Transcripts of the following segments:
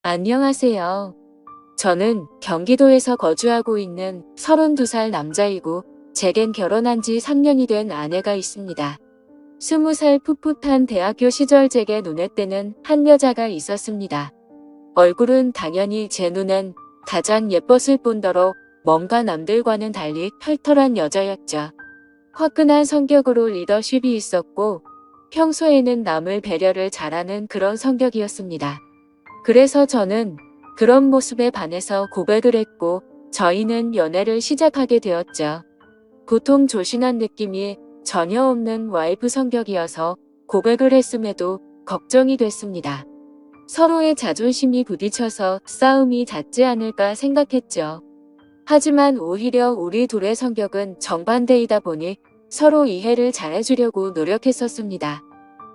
안녕하세요. 저는 경기도에서 거주하고 있는 32살 남자이고 제겐 결혼한 지 3년이 된 아내가 있습니다. 20살 풋풋한 대학교 시절 제게 눈에 띄는 한 여자가 있었습니다. 얼굴은 당연히 제 눈엔 가장 예뻤을 뿐더러 뭔가 남들과는 달리 털털한 여자였죠. 화끈한 성격으로 리더십이 있었고 평소에는 남을 배려를 잘하는 그런 성격이었습니다. 그래서 저는 그런 모습에 반해서 고백을 했고 저희는 연애를 시작하게 되었죠. 보통 조신한 느낌이 전혀 없는 와이프 성격이어서 고백을 했음에도 걱정이 됐습니다. 서로의 자존심이 부딪혀서 싸움이 잦지 않을까 생각했죠. 하지만 오히려 우리 둘의 성격은 정반대이다 보니 서로 이해를 잘해주려고 노력했었습니다.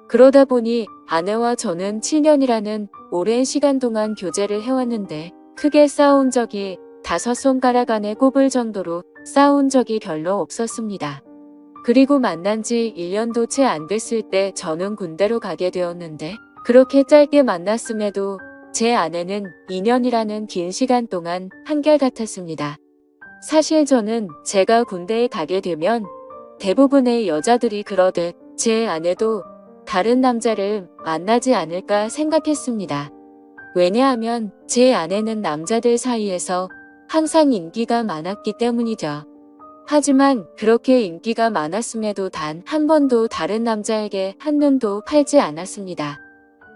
그러다 보니 아내와 저는 7년이라는 오랜 시간 동안 교제를 해왔는데 크게 싸운 적이 5손가락 안에 꼽을 정도로 싸운 적이 별로 없었습니다. 그리고 만난 지 1년도 채 안 됐을 때 저는 군대로 가게 되었는데 그렇게 짧게 만났음에도 제 아내는 2년이라는 긴 시간 동안 한결같았습니다. 사실 저는 제가 군대에 가게 되면 대부분의 여자들이 그러듯 제 아내도 다른 남자를 만나지 않을까 생각했습니다. 왜냐하면 제 아내는 남자들 사이에서 항상 인기가 많았기 때문이죠. 하지만 그렇게 인기가 많았음에도 단 한 번도 다른 남자에게 한눈도 팔지 않았습니다.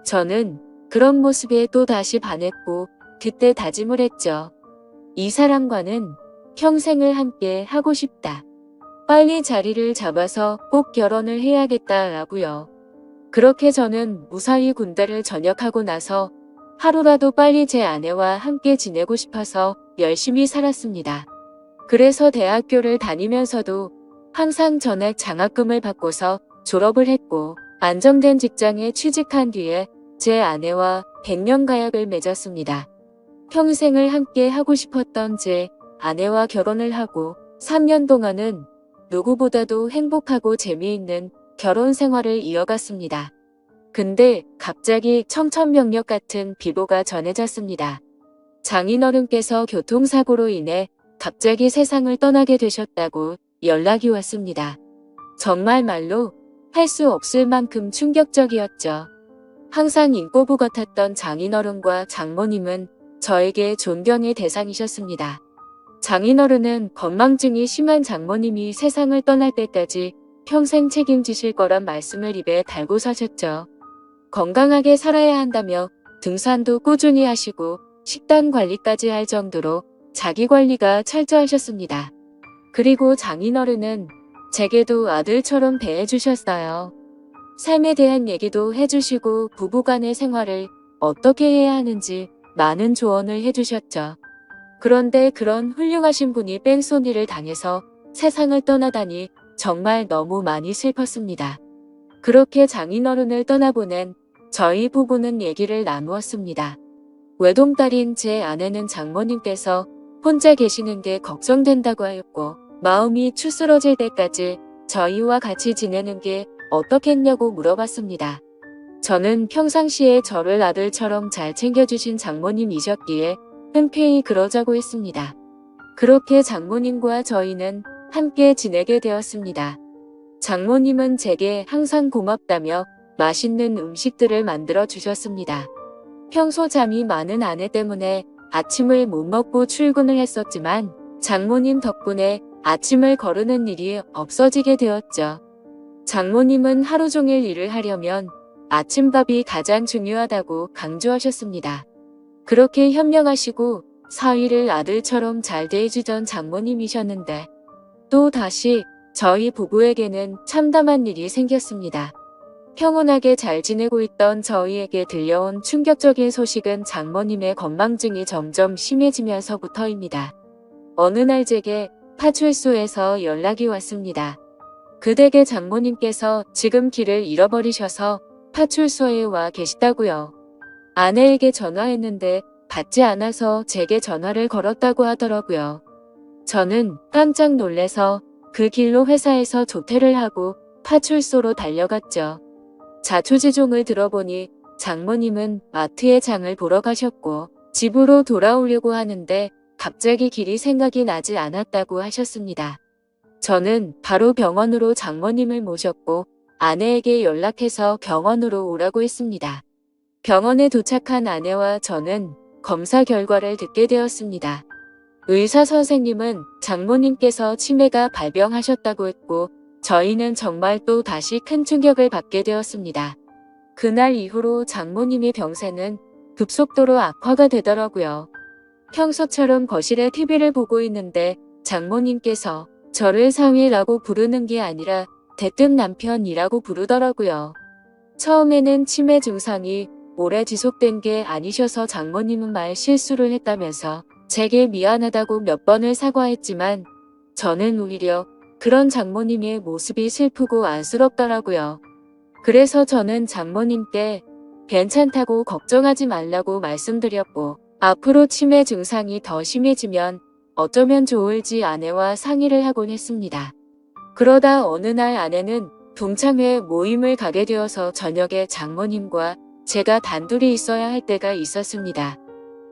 저는 그런 모습에 또 다시 반했고 그때 다짐을 했죠. 이 사람과는 평생을 함께 하고 싶다. 빨리 자리를 잡아서 꼭 결혼을 해야겠다라고요. 그렇게 저는 무사히 군대를 전역하고 나서 하루라도 빨리 제 아내와 함께 지내고 싶어서 열심히 살았습니다. 그래서 대학교를 다니면서도 항상 전액 장학금을 받고서 졸업을 했고 안정된 직장에 취직한 뒤에 제 아내와 100년 가약을 맺었습니다. 평생을 함께 하고 싶었던 제 아내와 결혼을 하고 3년 동안은 누구보다도 행복하고 재미있는 결혼 생활을 이어갔습니다. 근데 갑자기 청천벽력 같은 비보가 전해졌습니다. 장인어른께서 교통사고로 인해 갑자기 세상을 떠나게 되셨다고 연락이 왔습니다. 정말 말로 할 수 없을 만큼 충격적이었죠. 항상 인꼬부 같았던 장인어른과 장모님은 저에게 존경의 대상이셨습니다. 장인어른은 건망증이 심한 장모님이 세상을 떠날 때까지 평생 책임지실 거란 말씀을 입에 달고 사셨죠. 건강하게 살아야 한다며 등산도 꾸준히 하시고 식단 관리까지 할 정도로 자기 관리가 철저하셨습니다. 그리고 장인어른은 제게도 아들처럼 대해주셨어요. 삶에 대한 얘기도 해주시고 부부간의 생활을 어떻게 해야 하는지 많은 조언을 해주셨죠. 그런데 그런 훌륭하신 분이 뺑소니를 당해서 세상을 떠나다니 정말 너무 많이 슬펐습니다. 그렇게 장인어른을 떠나보낸 저희 부부는 얘기를 나누었습니다. 외동딸인 제 아내는 장모님께서 혼자 계시는 게 걱정된다고 하였고 마음이 추스러질 때까지 저희와 같이 지내는 게 어떻겠냐고 물어봤습니다. 저는 평상시에 저를 아들처럼 잘 챙겨주신 장모님이셨기에 흔쾌히 그러자고 했습니다. 그렇게 장모님과 저희는 함께 지내게 되었습니다. 장모님은 제게 항상 고맙다며 맛있는 음식들을 만들어 주셨습니다. 평소 잠이 많은 아내 때문에 아침을 못 먹고 출근을 했었지만 장모님 덕분에 아침을 거르는 일이 없어지게 되었죠. 장모님은 하루 종일 일을 하려면 아침밥이 가장 중요하다고 강조하셨습니다. 그렇게 현명하시고 사위를 아들처럼 잘 대해주던 장모님이셨는데 또 다시 저희 부부에게는 참담한 일이 생겼습니다. 평온하게 잘 지내고 있던 저희에게 들려온 충격적인 소식은 장모님의 건망증이 점점 심해지면서부터입니다. 어느 날 제게 파출소에서 연락이 왔습니다. 그 댁의 장모님께서 지금 길을 잃어버리셔서 파출소에 와 계시다고요. 아내에게 전화했는데 받지 않아서 제게 전화를 걸었다고 하더라고요. 저는 깜짝 놀래서 그 길로 회사에서 조퇴를 하고 파출소로 달려갔죠. 자초지종을 들어보니 장모님은 마트에 장을 보러 가셨고 집으로 돌아오려고 하는데 갑자기 길이 생각이 나지 않았다고 하셨습니다. 저는 바로 병원으로 장모님을 모셨고 아내에게 연락해서 병원으로 오라고 했습니다. 병원에 도착한 아내와 저는 검사 결과를 듣게 되었습니다. 의사 선생님은 장모님께서 치매가 발병하셨다고 했고 저희는 정말 또 다시 큰 충격을 받게 되었습니다. 그날 이후로 장모님의 병세는 급속도로 악화가 되더라고요. 평소처럼 거실에 TV를 보고 있는데 장모님께서 저를 사위라고 부르는 게 아니라 대뜸 남편이라고 부르더라고요. 처음에는 치매 증상이 오래 지속된 게 아니셔서 장모님은 말 실수를 했다면서 제게 미안하다고 몇 번을 사과했지만 저는 오히려 그런 장모님의 모습이 슬프고 안쓰럽더라고요. 그래서 저는 장모님께 괜찮다고 걱정하지 말라고 말씀드렸고 앞으로 치매 증상이 더 심해지면 어쩌면 좋을지 아내와 상의를 하곤 했습니다. 그러다 어느 날 아내는 동창회 모임을 가게 되어서 저녁에 장모님과 제가 단둘이 있어야 할 때가 있었습니다.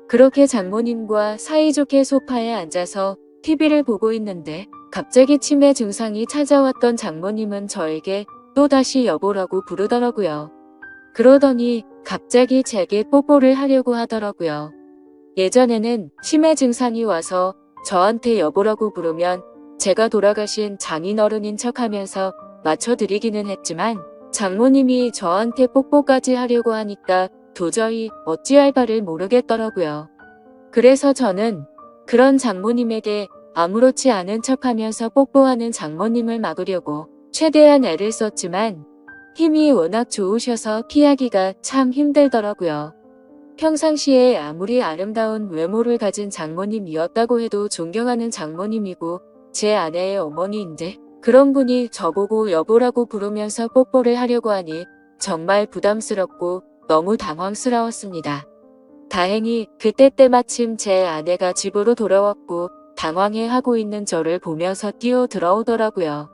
그렇게 장모님과 사이좋게 소파에 앉아서 TV를 보고 있는데 갑자기 치매 증상이 찾아왔던 장모님은 저에게 또다시 여보라고 부르더라고요. 그러더니 갑자기 제게 뽀뽀를 하려고 하더라고요. 예전에는 치매 증상이 와서 저한테 여보라고 부르면 제가 돌아가신 장인어른인 척하면서 맞춰드리기는 했지만 장모님이 저한테 뽀뽀까지 하려고 하니까 도저히 어찌할 바를 모르겠더라고요. 그래서 저는 그런 장모님에게 아무렇지 않은 척하면서 뽀뽀하는 장모님을 막으려고 최대한 애를 썼지만 힘이 워낙 좋으셔서 피하기가 참 힘들더라고요. 평상시에 아무리 아름다운 외모를 가진 장모님이었다고 해도 존경하는 장모님이고 제 아내의 어머니인데 그런 분이 저보고 여보라고 부르면서 뽀뽀를 하려고 하니 정말 부담스럽고 너무 당황스러웠습니다. 다행히 그때 때마침 제 아내가 집으로 돌아왔고 당황해하고 있는 저를 보면서 뛰어 들어오더라고요.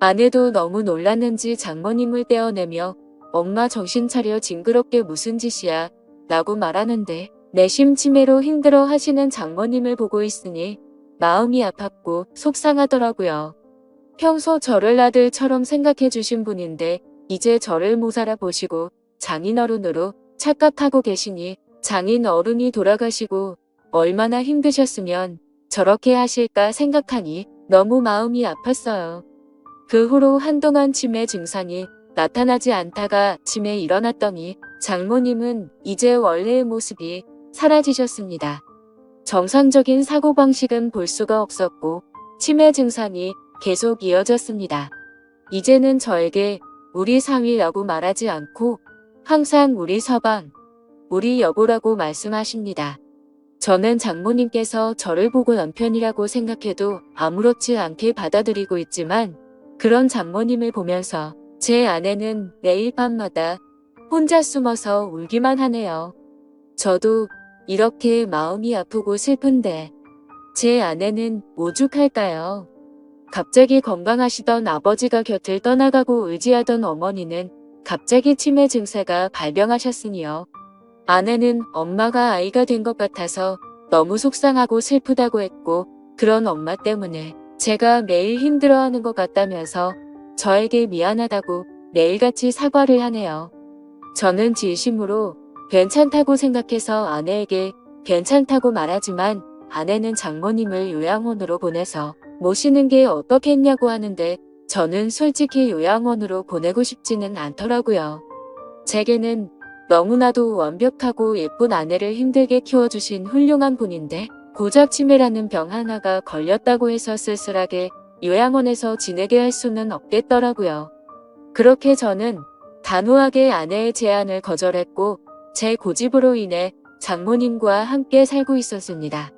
아내도 너무 놀랐는지 장모님을 떼어내며 엄마 정신 차려 징그럽게 무슨 짓이야 라고 말하는데 내심 치매로 힘들어 하시는 장모님을 보고 있으니 마음이 아팠고 속상하더라고요. 평소 저를 아들처럼 생각해 주신 분인데 이제 저를 못 알아보시고 장인어른으로 착각하고 계시니 장인어른이 돌아가시고 얼마나 힘드셨으면 저렇게 하실까 생각하니 너무 마음이 아팠어요. 그 후로 한동안 치매 증상이 나타나지 않다가 치매 일어났더니 장모님은 이제 원래의 모습이 사라지셨습니다. 정상적인 사고방식은 볼 수가 없었고 치매 증상이 계속 이어졌습니다. 이제는 저에게 우리 사위라고 말하지 않고 항상 우리 서방, 우리 여보라고 말씀하십니다. 저는 장모님께서 저를 보고 남편이라고 생각해도 아무렇지 않게 받아들이고 있지만 그런 장모님을 보면서 제 아내는 매일 밤마다 혼자 숨어서 울기만 하네요. 저도 이렇게 마음이 아프고 슬픈데 제 아내는 오죽할까요? 갑자기 건강하시던 아버지가 곁을 떠나가고 의지하던 어머니는 갑자기 치매 증세가 발병하셨으니요. 아내는 엄마가 아이가 된 것 같아서 너무 속상하고 슬프다고 했고 그런 엄마 때문에 제가 매일 힘들어하는 것 같다면서 저에게 미안하다고 매일같이 사과를 하네요. 저는 진심으로 괜찮다고 생각해서 아내에게 괜찮다고 말하지만 아내는 장모님을 요양원으로 보내서 모시는 게 어떻겠냐고 하는데 저는 솔직히 요양원으로 보내고 싶지는 않더라고요. 제게는 너무나도 완벽하고 예쁜 아내를 힘들게 키워주신 훌륭한 분인데 고작 치매라는 병 하나가 걸렸다고 해서 쓸쓸하게 요양원에서 지내게 할 수는 없겠더라고요. 그렇게 저는 단호하게 아내의 제안을 거절했고 제 고집으로 인해 장모님과 함께 살고 있었습니다.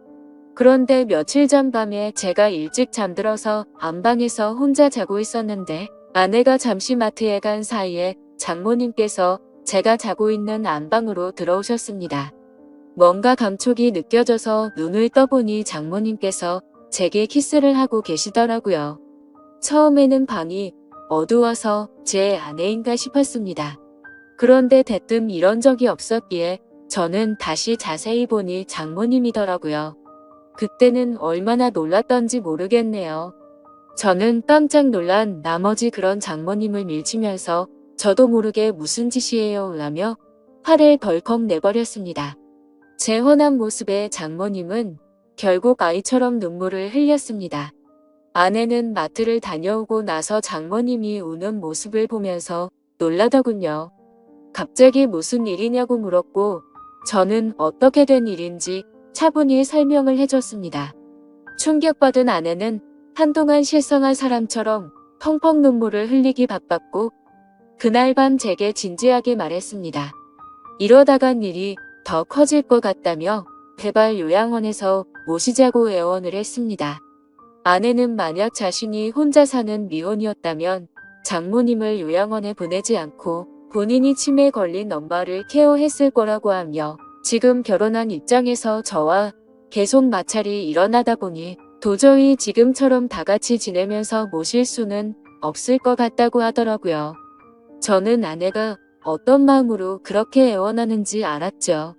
그런데 며칠 전 밤에 제가 일찍 잠들어서 안방에서 혼자 자고 있었는데 아내가 잠시 마트에 간 사이에 장모님께서 제가 자고 있는 안방으로 들어오셨습니다. 뭔가 감촉이 느껴져서 눈을 떠보니 장모님께서 제게 키스를 하고 계시더라고요. 처음에는 방이 어두워서 제 아내인가 싶었습니다. 그런데 대뜸 이런 적이 없었기에 저는 다시 자세히 보니 장모님이더라고요. 그때는 얼마나 놀랐던지 모르겠네요. 저는 깜짝 놀란 나머지 그런 장모님을 밀치면서 저도 모르게 무슨 짓이에요 라며 화를 덜컥 내버렸습니다. 제 훤한 모습에 장모님은 결국 아이처럼 눈물을 흘렸습니다. 아내는 마트를 다녀오고 나서 장모님이 우는 모습을 보면서 놀라더군요. 갑자기 무슨 일이냐고 물었고 저는 어떻게 된 일인지 차분히 설명을 해줬습니다. 충격받은 아내는 한동안 실성한 사람처럼 펑펑 눈물을 흘리기 바빴고 그날 밤 제게 진지하게 말했습니다. 이러다간 일이 더 커질 것 같다며 제발 요양원에서 모시자고 애원을 했습니다. 아내는 만약 자신이 혼자 사는 미혼이었다면 장모님을 요양원에 보내지 않고 본인이 치매에 걸린 엄마를 케어했을 거라고 하며 지금 결혼한 입장에서 저와 계속 마찰이 일어나다 보니 도저히 지금처럼 다 같이 지내면서 모실 수는 없을 것 같다고 하더라고요. 저는 아내가 어떤 마음으로 그렇게 애원하는지 알았죠.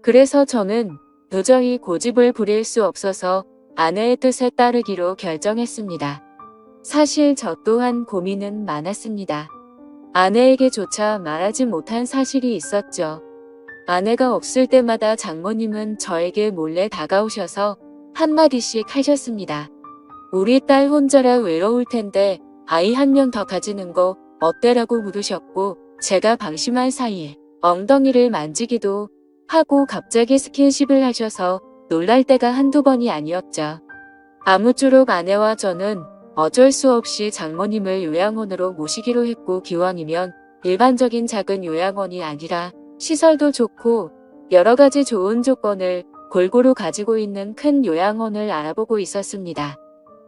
그래서 저는 도저히 고집을 부릴 수 없어서 아내의 뜻에 따르기로 결정했습니다. 사실 저 또한 고민은 많았습니다. 아내에게조차 말하지 못한 사실이 있었죠. 아내가 없을 때마다 장모님은 저에게 몰래 다가오셔서 한마디씩 하셨습니다. 우리 딸 혼자라 외로울 텐데 아이 한 명 더 가지는 거 어때라고 물으셨고 제가 방심한 사이에 엉덩이를 만지기도 하고 갑자기 스킨십을 하셔서 놀랄 때가 한두 번이 아니었죠. 아무쪼록 아내와 저는 어쩔 수 없이 장모님을 요양원으로 모시기로 했고 기왕이면 일반적인 작은 요양원이 아니라 시설도 좋고 여러 가지 좋은 조건을 골고루 가지고 있는 큰 요양원을 알아보고 있었습니다.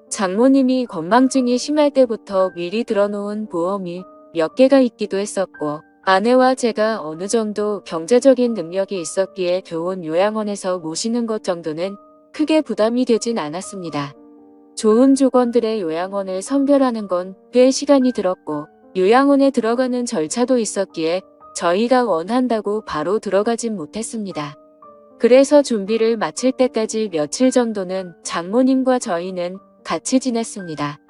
장모님이 건망증이 심할 때부터 미리 들어놓은 보험이 몇 개가 있기도 했었고 아내와 제가 어느 정도 경제적인 능력이 있었기에 좋은 요양원에서 모시는 것 정도는 크게 부담이 되진 않았습니다. 좋은 조건들의 요양원을 선별하는 건 꽤 시간이 들었고 요양원에 들어가는 절차도 있었기에 저희가 원한다고 바로 들어가진 못했습니다. 그래서 준비를 마칠 때까지 며칠 정도는 장모님과 저희는 같이 지냈습니다.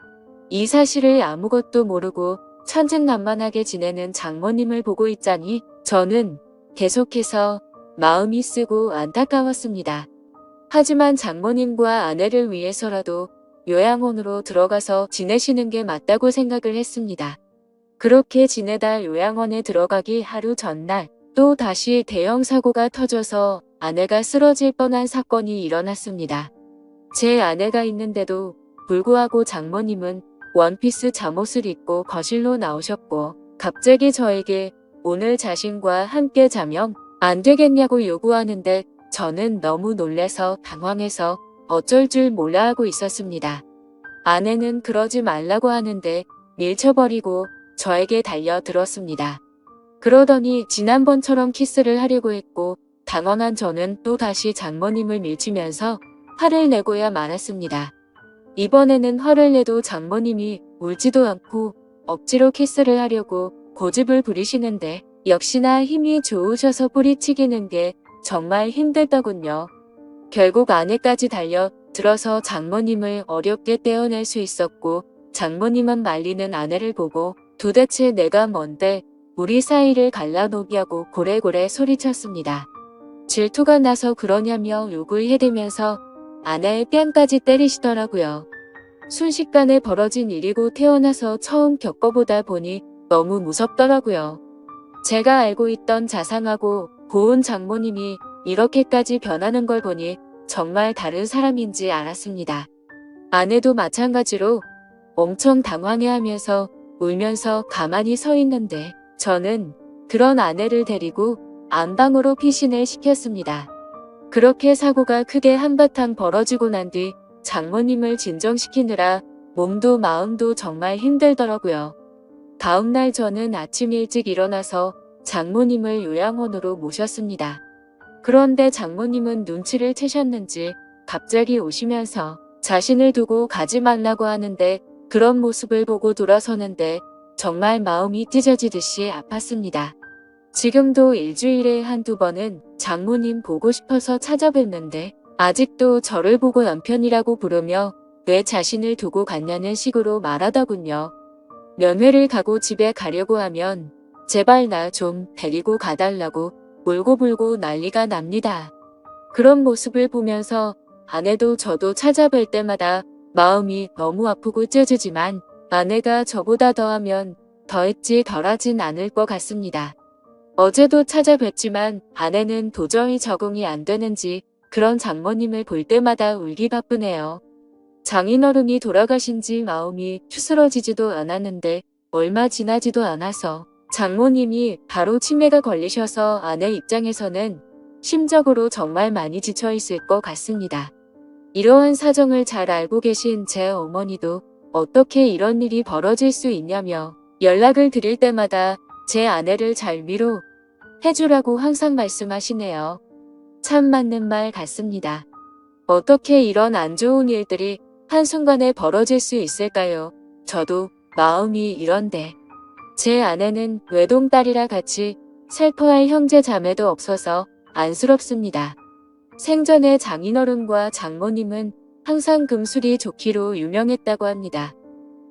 이 사실을 아무것도 모르고 천진난만하게 지내는 장모님을 보고 있자니 저는 계속해서 마음이 쓰고 안타까웠습니다. 하지만 장모님과 아내를 위해서라도 요양원으로 들어가서 지내시는 게 맞다고 생각을 했습니다. 그렇게 지내다 요양원에 들어가기 하루 전날 또 다시 대형 사고가 터져서 아내가 쓰러질 뻔한 사건이 일어났습니다. 제 아내가 있는데도 불구하고 장모님은 원피스 잠옷을 입고 거실로 나오셨고 갑자기 저에게 오늘 자신과 함께 자면 안 되겠냐고 요구하는데 저는 너무 놀래서 당황해서 어쩔 줄 몰라 하고 있었습니다. 아내는 그러지 말라고 하는데 밀쳐버리고 저에게 달려들었습니다. 그러더니 지난번처럼 키스를 하려고 했고 당황한 저는 또다시 장모님을 밀치면서 화를 내고야 말았습니다. 이번에는 화를 내도 장모님이 울지도 않고 억지로 키스를 하려고 고집을 부리시는데 역시나 힘이 좋으셔서 뿌리치기는 게 정말 힘들더군요. 결국 아내까지 달려들어서 장모님을 어렵게 떼어낼 수 있었고 장모님은 말리는 아내를 보고 도대체 내가 뭔데 우리 사이를 갈라놓냐고 고래고래 소리쳤습니다. 질투가 나서 그러냐며 욕을 해대면서 아내의 뺨까지 때리시더라고요. 순식간에 벌어진 일이고 태어나서 처음 겪어보다 보니 너무 무섭더라고요. 제가 알고 있던 자상하고 고운 장모님이 이렇게까지 변하는 걸 보니 정말 다른 사람인지 알았습니다. 아내도 마찬가지로 엄청 당황해하면서 울면서 가만히 서 있는데 저는 그런 아내를 데리고 안방으로 피신을 시켰습니다. 그렇게 사고가 크게 한바탕 벌어지고 난 뒤 장모님을 진정시키느라 몸도 마음도 정말 힘들더라고요. 다음날 저는 아침 일찍 일어나서 장모님을 요양원으로 모셨습니다. 그런데 장모님은 눈치를 채셨는지 갑자기 오시면서 자신을 두고 가지 말라고 하는데 그런 모습을 보고 돌아서는데 정말 마음이 찢어지듯이 아팠습니다. 지금도 일주일에 한두 번은 장모님 보고 싶어서 찾아뵙는데 아직도 저를 보고 남편이라고 부르며 왜 자신을 두고 갔냐는 식으로 말하더군요. 면회를 가고 집에 가려고 하면 제발 나 좀 데리고 가달라고 울고불고 난리가 납니다. 그런 모습을 보면서 아내도 저도 찾아뵐 때마다 마음이 너무 아프고 찢어지지만 아내가 저보다 더하면 더했지 덜하진 않을 것 같습니다. 어제도 찾아뵀지만 아내는 도저히 적응이 안 되는지 그런 장모님을 볼 때마다 울기 바쁘네요. 장인어른이 돌아가신 지 마음이 추스러지지도 않았는데 얼마 지나지도 않아서 장모님이 바로 치매가 걸리셔서 아내 입장에서는 심적으로 정말 많이 지쳐 있을 것 같습니다. 이러한 사정을 잘 알고 계신 제 어머니도 어떻게 이런 일이 벌어질 수 있냐며 연락을 드릴 때마다 제 아내를 잘 위로해주라고 항상 말씀하시네요. 참 맞는 말 같습니다. 어떻게 이런 안 좋은 일들이 한순간에 벌어질 수 있을까요? 저도 마음이 이런데 제 아내는 외동딸이라 같이 슬퍼할 형제 자매도 없어서 안쓰럽습니다. 생전에 장인어른과 장모님은 항상 금술이 좋기로 유명했다고 합니다.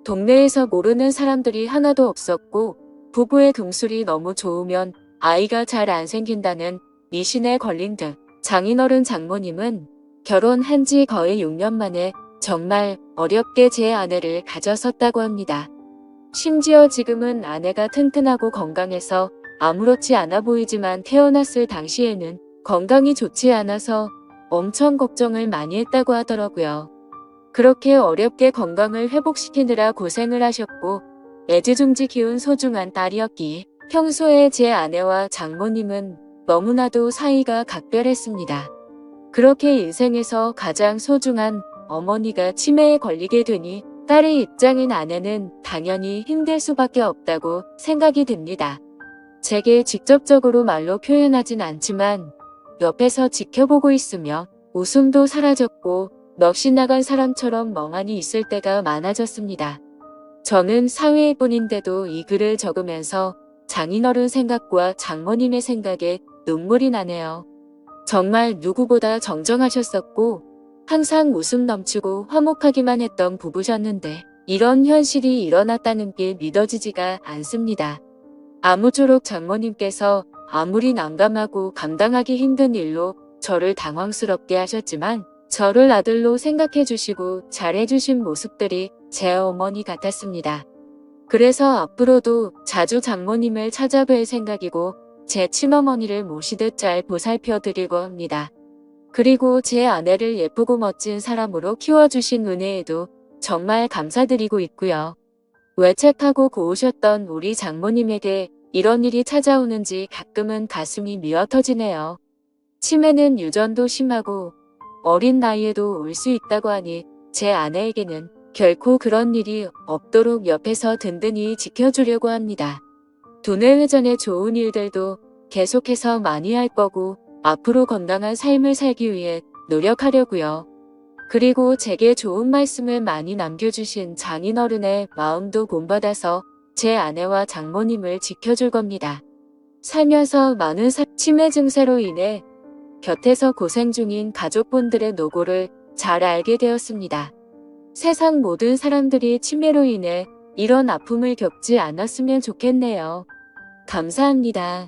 동네에서 모르는 사람들이 하나도 없었고 부부의 금술이 너무 좋으면 아이가 잘 안 생긴다는 미신에 걸린 듯 장인어른 장모님은 결혼한 지 거의 6년 만에 정말 어렵게 제 아내를 가졌었다고 합니다. 심지어 지금은 아내가 튼튼하고 건강해서 아무렇지 않아 보이지만 태어났을 당시에는 건강이 좋지 않아서 엄청 걱정을 많이 했다고 하더라고요. 그렇게 어렵게 건강을 회복시키느라 고생을 하셨고 애지중지 키운 소중한 딸이었기에 평소에 제 아내와 장모님은 너무나도 사이가 각별했습니다. 그렇게 인생에서 가장 소중한 어머니가 치매에 걸리게 되니 딸의 입장인 아내는 당연히 힘들 수밖에 없다고 생각이 듭니다. 제게 직접적으로 말로 표현하진 않지만 옆에서 지켜보고 있으며 웃음도 사라졌고 넋이 나간 사람처럼 멍하니 있을 때가 많아졌습니다. 저는 사회인뿐인데도 이 글을 적으면서 장인어른 생각과 장모님의 생각에 눈물이 나네요. 정말 누구보다 정정하셨었고 항상 웃음 넘치고 화목하기만 했던 부부셨는데 이런 현실이 일어났다는 게 믿어지지가 않습니다. 아무쪼록 장모님께서 아무리 난감하고 감당하기 힘든 일로 저를 당황스럽게 하셨지만 저를 아들로 생각해 주시고 잘해 주신 모습들이 제 어머니 같았습니다. 그래서 앞으로도 자주 장모님을 찾아뵐 생각이고 제 친어머니를 모시듯 잘 보살펴 드리고 합니다. 그리고 제 아내를 예쁘고 멋진 사람으로 키워주신 은혜에도 정말 감사드리고 있고요. 외책하고 고우셨던 우리 장모님에게 이런 일이 찾아오는지 가끔은 가슴이 미어터지네요. 치매는 유전도 심하고 어린 나이에도 올 수 있다고 하니 제 아내에게는 결코 그런 일이 없도록 옆에서 든든히 지켜주려고 합니다. 두뇌회전의 좋은 일들도 계속해서 많이 할 거고 앞으로 건강한 삶을 살기 위해 노력하려고요. 그리고 제게 좋은 말씀을 많이 남겨주신 장인어른의 마음도 본받아서 제 아내와 장모님을 지켜줄 겁니다. 살면서 많은 치매 증세로 인해 곁에서 고생 중인 가족분들의 노고를 잘 알게 되었습니다. 세상 모든 사람들이 치매로 인해 이런 아픔을 겪지 않았으면 좋겠네요. 감사합니다.